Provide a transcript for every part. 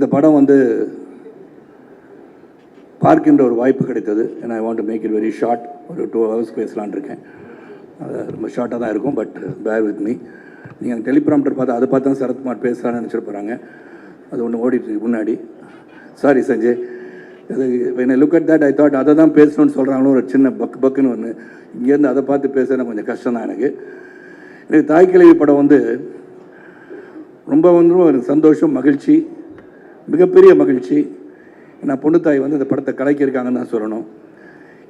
இந்த படம் வந்து பார்க்கின்ற ஒரு வாய்ப்பு கிடைத்தது. ஏன்னா I want to make it very short. ஒரு 2 hours பேசலான் இருக்கேன். ரொம்ப ஷார்ட்டாக தான் இருக்கும். But bear with me. நீங்கள் டெலிப்ராம்டர் பார்த்து அதை பார்த்து தான் சரத்குமார் பேசலான்னு நினச்சிருப்பாங்க. அது ஒன்று ஓடிட்டு முன்னாடி. சாரி சஞ்சய். அது when I look at that I thought அதை தான் பேசணும்னு சொல்கிறாங்களோ ஒரு சின்ன பக்குன்னு ஒன்று. இங்கேருந்து அதை பார்த்து பேசுறது கொஞ்சம் கஷ்டம் தான் எனக்கு. தாய்க்கிழவி படம் வந்து ரொம்ப ஒரு சந்தோஷம், மகிழ்ச்சி, மிகப்பெரிய மகிழ்ச்சி. நான் பொண்ணு தாய் வந்து இந்த படத்தை கலைக்கிருக்காங்கன்னு தான் சொல்லணும்.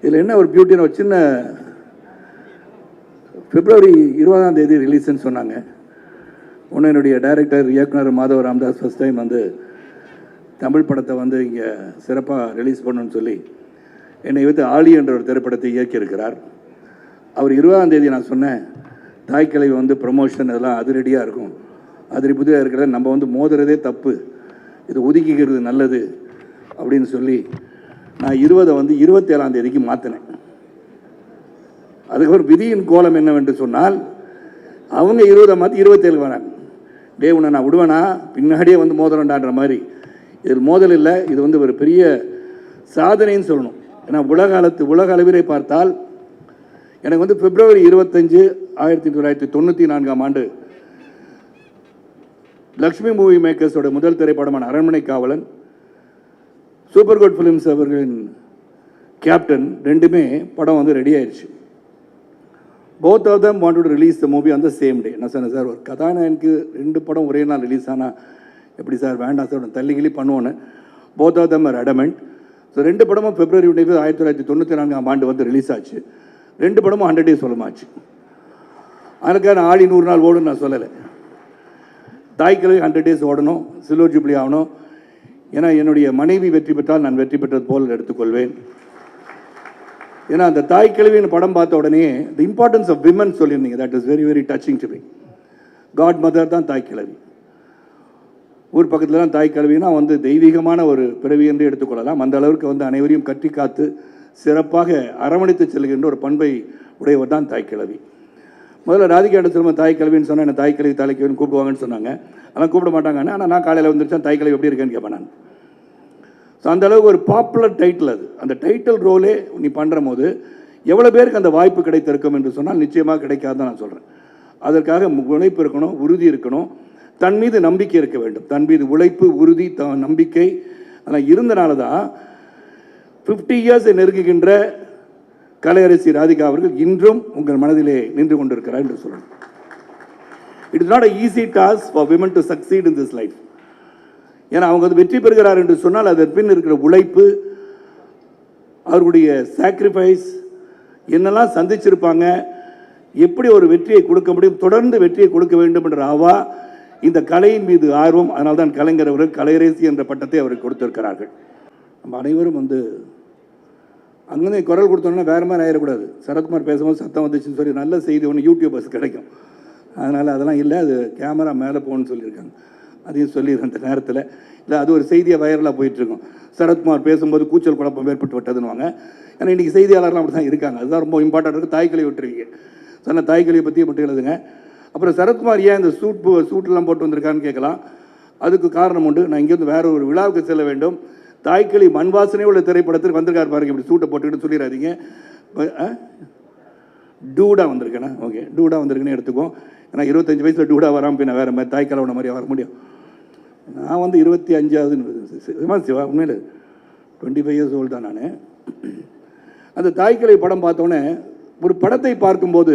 இதில் என்ன ஒரு பியூட்டின்னு ஒரு சின்ன February 20 ரிலீஸ்ன்னு சொன்னாங்க. ஒன்று என்னுடைய டைரக்டர் இயக்குனர் மாதவ ராமதாஸ் ஃபஸ்ட் டைம் வந்து தமிழ் படத்தை வந்து இங்கே சிறப்பாக ரிலீஸ் பண்ணணும்னு சொல்லி என்னை வைத்து ஆலி என்ற ஒரு திரைப்படத்தை இயக்கியிருக்கிறார். அவர் 20 நான் சொன்னேன், தாய்க்கிழவி வந்து ப்ரமோஷன் இதெல்லாம் அதிரடியாக இருக்கும், அதிரடியாக இருக்கிறத நம்ம வந்து மோதுறதே தப்பு, இது ஒதுக்கிக்கிறது நல்லது அப்படின்னு சொல்லி நான் 20 வந்து 27 மாற்றினேன். அதுக்கப்புறம் விதியின் கோலம் என்னவென்று சொன்னால் அவங்க 20 மாற்றி 27 வராங்க. உன்னை நான் விடுவேனா, பின்னாடியே வந்து மோதலண்டான்ற மாதிரி. இதில் மோதல் இல்லை, இது வந்து ஒரு பெரிய சாதனைன்னு சொல்லணும். ஏன்னா உலக அளவிலே பார்த்தால் எனக்கு வந்து February 25, 1994 லக்ஷ்மி மூவி மேக்கர்ஸோட முதல் திரைப்படமான Aranmanai Kavalan, super good films அவர்களின் கேப்டன் ரெண்டுமே படம் வந்து ரெடி ஆயிடுச்சு. Both of them wanted to release the movie on the same day. நான் சொன்னேன், சார் ஒரு கதாநாயகனுக்கு 2 படம் ஒரே நாள் ரிலீஸ் ஆனால் எப்படி சார், வேண்டாம் சார், தள்ளிகிளி பண்ணுவோன்னு. Both of them are adamant. So 2 படமும் February 25, 1994 வந்து ரிலீஸ் ஆச்சு. 2 படமும் 100 days சொல்லமாச்சு. அதுக்கான ஆடி 100 நாள் ஓடுன்னு நான் சொல்லலை. தாய்க்கிழவி 100 days ஓடணும், சில்வர் ஜூப்ளி ஆகணும். ஏன்னா என்னுடைய மனைவி வெற்றி பெற்றால் நான் வெற்றி பெற்றது போல் எடுத்துக்கொள்வேன். ஏன்னா அந்த தாய்க்கிழவியின் படம் பார்த்த உடனே தி இம்பார்ட்டன்ஸ் ஆஃப் விமன் சொல்லியிருந்தீங்க. That is very very touching to me. Godmother தான் தாய்க்கிழவி. ஊர் பக்கத்தில் தான் தாய்க்கிழவினா வந்து தெய்வீகமான ஒரு பிறவி என்று எடுத்துக்கொள்ளலாம். அந்த அளவுக்கு வந்து அனைவரையும் கட்டி காத்து சிறப்பாக அரவணைத்து செல்கின்ற ஒரு பண்பை உடையவர் தான் தாய்க்கிழவி. முதல்ல ராதிகா சொல்லும்போது தாய்க்கிழவின்னு சொன்னால் என்ன தாய்க்கிழவி தலைக்கிழவின்னு கூப்பிடுவாங்கன்னு சொன்னாங்க. அதெல்லாம் கூப்பிட மாட்டாங்கன்னு. ஆனால் நான் காலையில் வந்துருச்சேன் தாய்க்கிழவி எப்படி இருக்கேன்னு கேட்பேன் நான். ஸோ அந்த அளவுக்கு ஒரு பாப்புலர் டைட்டில் அது. அந்த டைட்டில் ரோலே நீ பண்ணுற போது எவ்வளோ பேருக்கு அந்த வாய்ப்பு கிடைத்திருக்கும் என்று சொன்னால் நிச்சயமாக கிடைக்காதுன்னு நான் சொல்கிறேன். அதற்காக உழைப்பு இருக்கணும், உறுதி இருக்கணும், தன் மீது நம்பிக்கை இருக்க வேண்டும். தன் மீது உழைப்பு, உறுதி, நம்பிக்கை அதெல்லாம் இருந்தனால தான் 50 years நெருங்குகின்ற கலையரசி ராதிகா அவர்கள் இன்றும் உங்கள் மனதிலே நின்று கொண்டிருக்கிறார் என்று சொல்லணும். It is not a easy task for women to succeed in this life. ஏன்னா அவங்க வந்து வெற்றி பெறுகிறார் என்று சொன்னால் அதன் பின் இருக்கிற உழைப்பு, அவர்களுடைய சாக்ரிஃபைஸ் என்னெல்லாம் சந்திச்சிருப்பாங்க, எப்படி ஒரு வெற்றியை கொடுக்க முடியும், தொடர்ந்து வெற்றியை கொடுக்க வேண்டும் என்ற ஆவா, இந்த கலையின் மீது ஆர்வம். அதனால் தான் கலைஞர் அவர்கள் கலையரசி என்ற பட்டத்தை அவருக்கு கொடுத்திருக்கிறார்கள். நம்ம அனைவரும் வந்து அங்கே குரல் கொடுத்தோன்னா வேறு மாதிரி ஆயிடக்கூடாது. சரத்குமார் பேசும்போது சத்தம் வந்துச்சுன்னு சொல்லி நல்ல செய்தி ஒன்று யூடியூபர்ஸ் கிடைக்கும். அதனால் அதெல்லாம் இல்லை, அது கேமரா மேலே போகணும்னு சொல்லியிருக்காங்க. அதையும் சொல்லிடுறேன் அந்த நேரத்தில். இல்லை அது ஒரு செய்தியாக வைரலாக போயிட்டுருக்கும். சரத்குமார் பேசும்போது கூச்சல் குழப்பம் ஏற்பட்டு விட்டதுன்னுவாங்க. ஏன்னா இன்றைக்கி செய்தியாளர்லாம் அப்படி தான் இருக்காங்க. அதுதான் ரொம்ப இம்பார்ட்டன்ட் இருக்குது. தாய்க்கிழவி விட்டுருவீங்க சொன்ன தாய்க்கிழவியை பற்றி மட்டும் எழுதுங்க. அப்புறம் சரத்குமார் ஏன் இந்த சூட்டெல்லாம் போட்டு வந்திருக்கான்னு கேட்கலாம். அதுக்கு காரணம் உண்டு. நான் இங்கேருந்து வேறு ஒரு விழாவுக்கு செல்ல வேண்டும். தாய்க்கிழவி மண் வாசனை உள்ள திரைப்படத்துக்கு வந்திருக்கார் பாருங்க. இப்படி சூட்டை போட்டுக்கிட்டு சொல்லிடாதீங்க. டூடாக வந்திருக்கேண்ணா, ஓகே டூடாக வந்திருக்குன்னு எடுத்துக்கோ. ஏன்னா 25 வயசில் டூடாக வராமல் பின்ன வேறு மாதிரி தாய்க்கிழவனை மாதிரியாக வர முடியும். நான் வந்து 25 சிவா உண்மையில் 25 years old தான் நான். அந்த தாய்க்கிழவி படம் பார்த்தோன்னே ஒரு படத்தை பார்க்கும்போது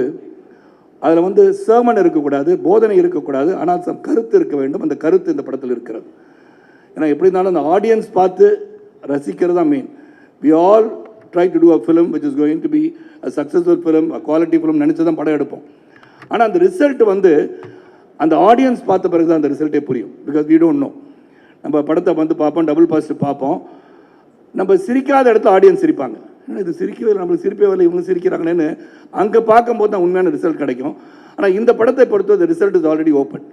அதில் வந்து சர்மன் இருக்கக்கூடாது, போதனை இருக்கக்கூடாது, ஆனால் கருத்து இருக்க வேண்டும். அந்த கருத்து இந்த படத்தில் இருக்கிறது. ஏன்னா எப்படி இருந்தாலும் அந்த ஆடியன்ஸ் பார்த்து ரசிக்கிறது தான் main. We all try to do a film which is going to be a successful film, a quality film நினச்சி தான் படம் எடுப்போம். ஆனால் அந்த ரிசல்ட் வந்து அந்த ஆடியன்ஸ் பார்த்த பிறகு தான் அந்த ரிசல்ட்டே புரியும். Because we don't know. நம்ம படத்தை வந்து பார்ப்போம், டபுள் பாசிட்டிவ் பார்ப்போம். நம்ம சிரிக்காத இடத்துல ஆடியன்ஸ் சிரிப்பாங்க. ஏன்னா இது சிரிக்கவே இல்லை, நம்மளுக்கு சிரிப்பே வரல, இவங்க சிரிக்கிறாங்களேன்னு அங்கே பார்க்கும்போது தான் உண்மையான ரிசல்ட் கிடைக்கும். ஆனால் இந்த படத்தை பொறுத்தவரை result is already open.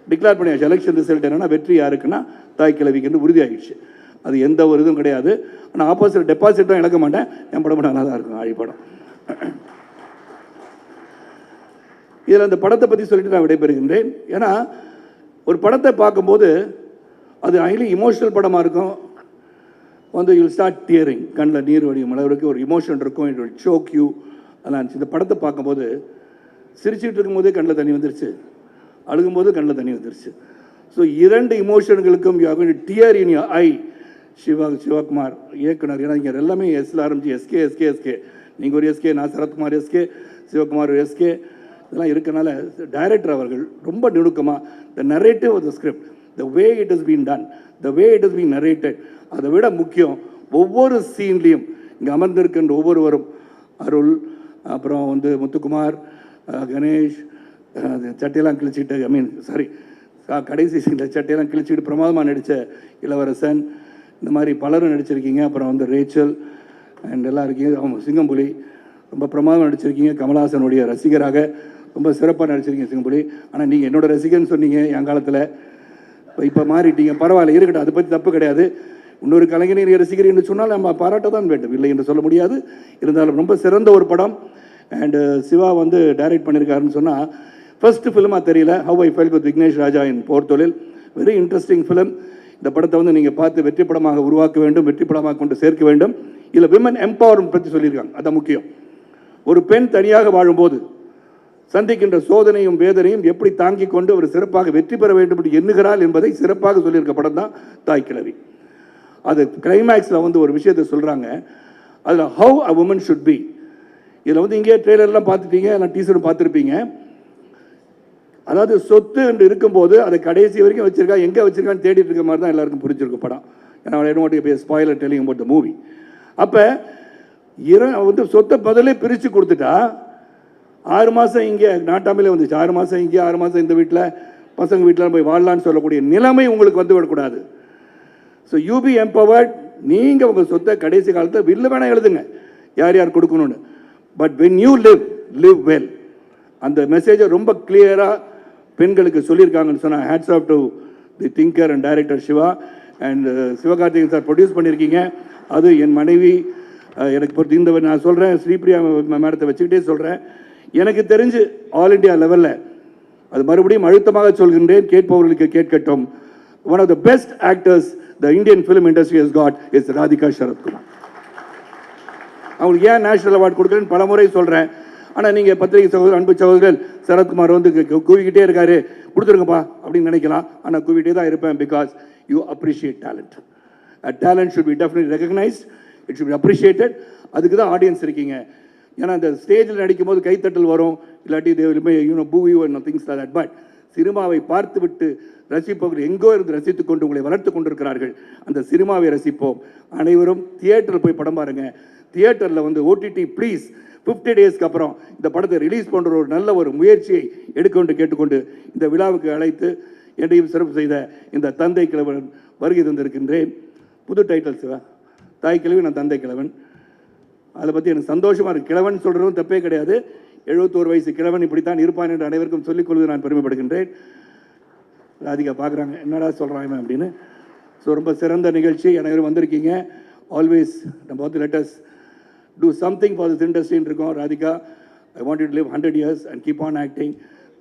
Declare பண்ணியாச்சு. எலெக்ஷன் ரிசல்ட் என்னென்னா வெற்றி யாருக்குன்னா தாய்க்கிழவிக்கு உறுதியாகிடுச்சு. அது எந்த ஒரு இதுவும் கிடையாது. ஆனால் ஆப்போசிட் டெபாசிட்டும் இழக்க மாட்டேன். என் படம் நல்லா தான் இருக்கும். ஆழி படம். இதில் அந்த படத்தை பற்றி சொல்லிட்டு நான் விடைபெறுகின்றேன். ஏன்னா ஒரு படத்தை பார்க்கும்போது அது ஹைலி இமோஷனல் படமாக இருக்கும். வந்து யூல் ஸ்டார்ட் டியரிங், கண்ணில் நீர் வடியும் அளவுக்கு ஒரு இமோஷன் இருக்கும். It will shock you. அதெல்லாம் இருந்துச்சு. இந்த படத்தை பார்க்கும்போது சிரிச்சுட்டு இருக்கும்போதே கண்ணில் தண்ணி வந்துருச்சு, அழுகும்போது கண்ணில் தண்ணி வந்துருச்சு. ஸோ 2 இமோஷன்களுக்கும் you have tear in your eye. Sivakumar இயக்குனர். ஏன்னா இங்கே எல்லாமே எஸ்ல ஆரம்பிச்சு எஸ்கே எஸ்கே எஸ்கே. நீங்கள் ஒரு எஸ்கே, நான் சரத்குமார் எஸ்கே, சிவகுமார் ஒரு எஸ்கே, இதெல்லாம் இருக்கனால டைரக்டர் அவர்கள் ரொம்ப நுணுக்கமாக the narrative of the script, the way it is been done, the way it is been narrated, அதை விட முக்கியம் ஒவ்வொரு சீன்லேயும் இங்கே அமர்ந்திருக்கின்ற ஒவ்வொருவரும், அருள், அப்புறம் வந்து முத்துக்குமார், கணேஷ், சட்டையெல்லாம் கிழிச்சிட்டு, கடைசி சீனில் சட்டையெல்லாம் கிழிச்சிட்டு பிரமாதமாக நடித்த இளவரசன், இந்த மாதிரி பலரும் நடிச்சிருக்கீங்க. அப்புறம் வந்து ரேச்சல் அண்ட் எல்லாம் இருக்கீங்க. அவங்க சிங்கம்புலி ரொம்ப பிரமாதமாக நடிச்சிருக்கீங்க. கமல்ஹாசனுடைய ரசிகராக ரொம்ப சிறப்பாக நடிச்சிருக்கீங்க சிங்கம்புலி. ஆனால் நீங்கள் என்னோட ரசிகர்னு சொன்னீங்க என் காலத்தில், இப்போ மாறிட்டீங்க. பரவாயில்ல, இருக்கட்டும், அதை பற்றி தப்பு கிடையாது. இன்னொரு கலைஞர் ரசிகர் என்று சொன்னால் நம்ம பாராட்ட தான் வேண்டும், இல்லை என்று சொல்ல முடியாது. இருந்தாலும் ரொம்ப சிறந்த ஒரு படம். அண்டு சிவா வந்து டைரக்ட் பண்ணியிருக்காருன்னு சொன்னால் ஃபர்ஸ்ட் ஃபிலிமாக தெரியல. How I felt with Vignesh Raja in Porthozhil. Very interesting film. இந்த படத்தை வந்து நீங்கள் பார்த்து வெற்றி படமாக உருவாக்க வேண்டும், வெற்றி படமாக கொண்டு சேர்க்க வேண்டும். இதில் விமன் எம்பவர்மெண்ட் பற்றி சொல்லியிருக்காங்க, அதான் முக்கியம். ஒரு பெண் தனியாக வாழும்போது சந்திக்கின்ற சோதனையும் வேதனையும் எப்படி தாங்கிக் கொண்டு ஒரு சிறப்பாக வெற்றி பெற வேண்டும் என்று எண்ணுகிறாள் என்பதை சிறப்பாக சொல்லியிருக்க படம் தான் தாய் கிழவி. அது கிளைமேக்ஸில் வந்து ஒரு விஷயத்தை சொல்கிறாங்க, அதில் how a woman should be. இதில் வந்து இங்கே ட்ரெய்லர்லாம் பார்த்துட்டீங்க, எல்லாம் டீசரும் பார்த்துருப்பீங்க. அதாவது சொத்து என்று இருக்கும்போது அதை கடைசி வரைக்கும் வச்சிருக்கா, எங்கே வச்சிருக்கான்னு தேடிட்டு இருக்க மாதிரி தான் எல்லாருக்கும் புரிஞ்சிருக்கும் படம். ஏன்னா I don't want to spoiler telling about the movie. அப்போ வந்து சொத்தை முதல்ல பிரித்து கொடுத்துட்டா 6 மாதம் இங்கே நாட்டாமலே வந்துச்சு, 6 மாதம் இங்கே, 6 மாதம் இந்த வீட்டில், பசங்க வீட்டில் போய் வாழலான்னு சொல்லக்கூடிய நிலைமை உங்களுக்கு வந்து விடக்கூடாது. So you B empowered. நீங்கள் உங்கள் சொத்தை கடைசி காலத்தில் வில்லு வேணால் எழுதுங்க யார் யார் கொடுக்கணும்னு. But when you live well. அந்த மெசேஜை ரொம்ப கிளியராக பெண்களுக்கு சொல்லியிருக்காங்கன்னு சொன்னால் hats off to the thinker and director Siva. And Sivakarthikeyan sir produce பண்ணியிருக்கீங்க. அது என் மனைவி எனக்கு பொறுத்து இந்த நான் சொல்கிறேன், ஸ்ரீபிரியா மேடத்தை வச்சுக்கிட்டே சொல்கிறேன், எனக்கு தெரிஞ்சு ஆல் இண்டியா லெவலில், அது மறுபடியும் அழுத்தமாக சொல்கின்றேன், கேட்பவர்களுக்கு கேட்கட்டும், one of the best actors the Indian film industry has got is Radhika Sarathkumar. அவங்களுக்கு ஏன் நேஷனல் அவார்டு கொடுக்குறேன்னு பல முறை சொல்கிறேன். ஆனால் நீங்கள் பத்திரிகை சகோதரர், அன்பு சகோதரர்கள், சரத்குமார் வந்து கூவிக்கிட்டே இருக்காரு, கொடுத்துருங்கப்பா அப்படின்னு நினைக்கலாம். ஆனால் கூவிட்டே தான் இருப்பேன். Because you appreciate talent. Talent should be definitely recognised, it should be appreciated. அதுக்கு தான் ஆடியன்ஸ் இருக்கீங்க. ஏன்னா இந்த ஸ்டேஜில் நடிக்கும் போது கைத்தட்டல் வரும், இல்லாட்டி பூ you and things like that. But சினிமாவை பார்த்து விட்டு ரசிப்பவர்கள் எங்கோ இருந்து ரசித்துக் கொண்டு உங்களை வளர்த்து கொண்டிருக்கிறார்கள். அந்த சினிமாவை ரசிப்போம். அனைவரும் தியேட்டரில் போய் படம் பாருங்க. தியேட்டரில் வந்து ஓடிடி ப்ளீஸ் 50 டேஸ்க்கு அப்புறம் இந்த படத்தை ரிலீஸ் பண்ணுற ஒரு நல்ல ஒரு முயற்சியை எடுக்கொண்டு கேட்டுக்கொண்டு இந்த விழாவுக்கு அழைத்து என்னையும் சிறப்பு செய்த இந்த தந்தை கிழவன் வருகை தந்திருக்கின்றேன். புது டைட்டில் சிவா, தாய் கிழவி, நான் தந்தை கிழவன். அதை பற்றி எனக்கு சந்தோஷமாக இருக்குது. கிழவன் சொல்கிறதும் தப்பே கிடையாது. 71 வயசு கிழவன் இப்படித்தான் இருப்பான் என்று அனைவருக்கும் சொல்லிக்கொள்வது நான் பெருமைப்படுகின்றேன். ராதிகா பார்க்குறாங்க, என்னடா சொல்கிறாங்க அப்படின்னு. ஸோ ரொம்ப சிறந்த நிகழ்ச்சி, அனைவரும் வந்திருக்கீங்க. ஆல்வேஸ் நம்ம வந்து lettuce do something for this industry இருக்கோம். Radhika, I want you to live 100 years and keep on acting.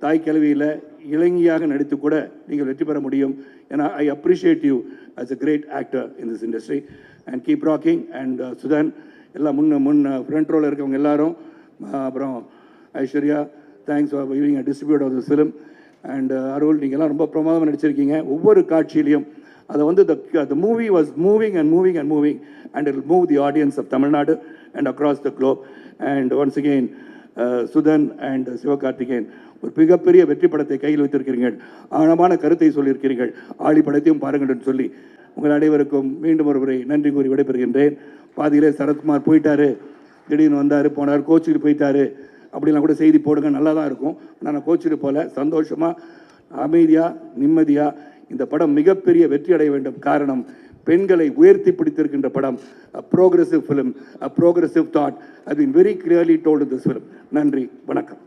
தாய் கிழவியில் இளைஞியாக நடித்து கூட நீங்கள் வெற்றி பெற முடியும். ஏன்னா I appreciate you as a great actor in this industry and keep rocking. And Sudan எல்லாம் முன் ஃப்ரண்ட் ரோவில் இருக்கவங்க எல்லாரும், அப்புறம் Aishwarya, thanks for being a distributor of this film. And அருள், நீங்கள்லாம் ரொம்ப பிரமாதமாக நடிச்சிருக்கீங்க. ஒவ்வொரு காட்சியிலையும் அதை வந்து the movie was moving and moving and moving and it will move the audience of Tamil Nadu and across the globe. And once again Sudhan and Sivakarthikeyan ஒரு மிகப்பெரிய வெற்றி படத்தை கையில் வைத்திருக்கிறீர்கள், ஆழமான கருத்தை சொல்லியிருக்கிறீர்கள், ஆழி படத்தையும் பாருங்கள் என்று சொல்லி உங்கள் அனைவருக்கும் மீண்டும் ஒரு முறை நன்றி கூறி விடைபெறுகின்றேன். பாதியிலே சரத்குமார் போயிட்டாரு, திடீர்னு வந்தார், போனார், கோச்சிட்டு போயிட்டாரு அப்படிலாம் கூட செய்தி போடுங்க, நல்லா தான் இருக்கும். ஆனால் நான் கோச்சிட்டு போல, சந்தோஷமாக அமைதியாக நிம்மதியாக இந்த படம் மிகப்பெரிய வெற்றி அடைய வேண்டும். காரணம், பெண்களை உயர்த்தி பிடித்திருக்கின்ற படம். A progressive film, a progressive thought has been very clearly told in this film. நன்றி, வணக்கம்.